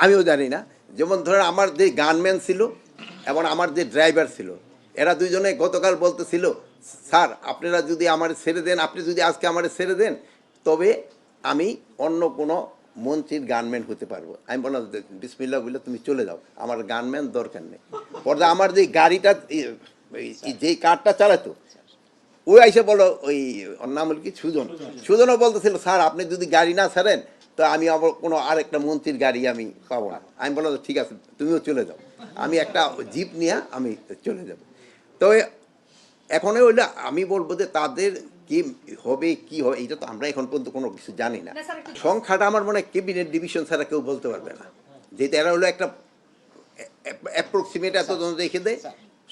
আমিও জানি না। যেমন ধরেন আমার যে গানম্যান ছিল এবং আমার যে ড্রাইভার ছিল, এরা দুইজনে গতকাল বলতেছিল, স্যার আপনারা যদি আমার ছেড়ে দেন, আপনি যদি আজকে আমার ছেড়ে দেন, তবে আমি অন্য কোনো মন্ত্রীর গানম্যান হতে পারবো। আমি বললাম বিসমিল্লাহ বললে তুমি চলে যাও, আমার গানম্যান দরকার নেই। পরে আমার যে গাড়িটা যেই কারটা চালাতো, ওই আইসে বলো, ওই ওর নাম হল কি, সুজনও বলতেছিল, স্যার আপনি যদি গাড়ি না ছাড়েন তো আমি আবার কোনো আরেকটা মন্ত্রীর গাড়ি আমি পাবো না। আমি বললাম ঠিক আছে তুমিও চলে যাও, আমি একটা জিপ নিয়ে আমি চলে যাব। তো এখন ওইটা আমি বলবো যে তাদের কি হবে কি হবে এটা তো আমরা এখন পর্যন্ত কোনো কিছু জানি না। সংখ্যাটা আমার মনে হয় ক্যাবিনেট ডিভিশন ছাড়া কেউ বলতে পারবে না, যেহেতু এরা হলো একটা অ্যাপ্রক্সিমেট এতজন রেখে দেয়।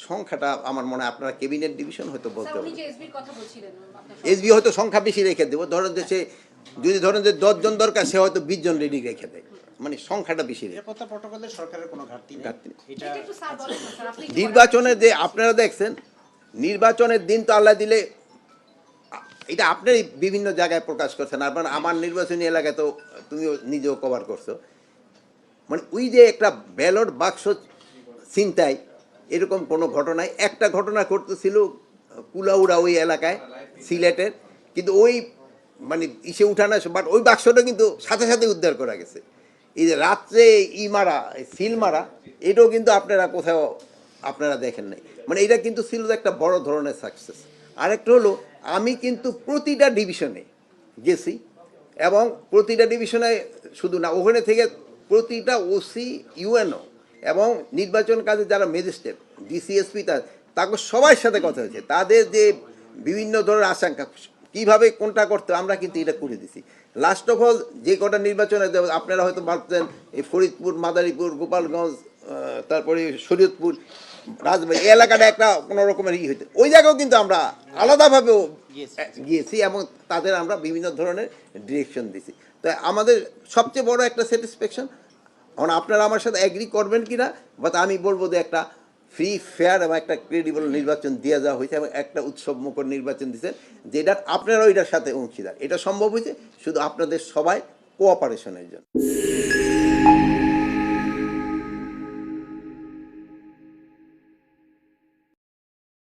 সংখ্যাটা আমার মনে হয় আপনারা ক্যাবিনেট ডিভিশন হয়তো বলতে পারবেন। এসবি হয়তো সংখ্যা বেশি রেখে দেবো, ধরেন যে সে যদি ধরেন যে 10 জন দরকার, সে হয়তো 20 জন রেডি রেখে দেয়, মানে সংখ্যাটা বেশি। নির্বাচনে যে আপনারা দেখছেন, নির্বাচনের দিন তো আল্লাহ দিলে, এটা আপনারই বিভিন্ন জায়গায় প্রকাশ করছেন, আর আমার নির্বাচনী এলাকায় তো তুমিও নিজেও কভার করছো, মানে ওই যে একটা ব্যালট বাক্স ছিনতাই, এরকম কোনো ঘটনায় একটা ঘটনা ঘটতেছিল কুলাউড়া ওই এলাকায় সিলেটের, কিন্তু ওই মানে ইসে উঠানো, বাট ওই বাক্সটা কিন্তু সাথে সাথে উদ্ধার করা গেছে। এই যে রাত্রে মারা সিল মারা, এটাও কিন্তু আপনারা কোথাও আপনারা দেখেন নাই, মানে এটা কিন্তু ছিল একটা বড় ধরনের সাকসেস। আরেকটা হলো আমি কিন্তু প্রতিটা ডিভিশনে গেছি, এবং প্রতিটা ডিভিশনে শুধু না, ওখানে থেকে প্রতিটা ওসি ইউএনও এবং নির্বাচন কাজে যারা ম্যাজিস্ট্রেট ডিসিএসপি তাকে সবার সাথে কথা হয়েছে, তাদের যে বিভিন্ন ধরনের আশঙ্কা কীভাবে কোনটা করতে, আমরা কিন্তু এটা করে দিছি। লাস্ট অফ অল যে কটা নির্বাচনে আপনারা হয়তো ভাবছেন এই ফরিদপুর, মাদারীপুর, গোপালগঞ্জ, তারপরে শরীয়তপুর, রাজবাড়ী এই এলাকাটা একটা কোনো রকমের হইতে, ওই জায়গাও কিন্তু আমরা আলাদাভাবেও গিয়েছি এবং তাদের আমরা বিভিন্ন ধরনের ডিরেকশন দিছি। তো আমাদের সবচেয়ে বড় একটা স্যাটিসফ্যাকশন, এখন আপনারা আমার সাথে অ্যাগ্রি করবেন কিনা, বাট আমি বলবো যে একটা ফ্রি ফেয়ার এবং একটা ক্রেডিবল নির্বাচন দিয়ে যাওয়া হয়েছে এবং একটা উৎসব মুখর নির্বাচন দিয়েছেন, যেটা আপনারাও এটার সাথে অংশীদার। এটা সম্ভব হয়েছে শুধু আপনাদের সবাই কোঅপারেশনের জন্য।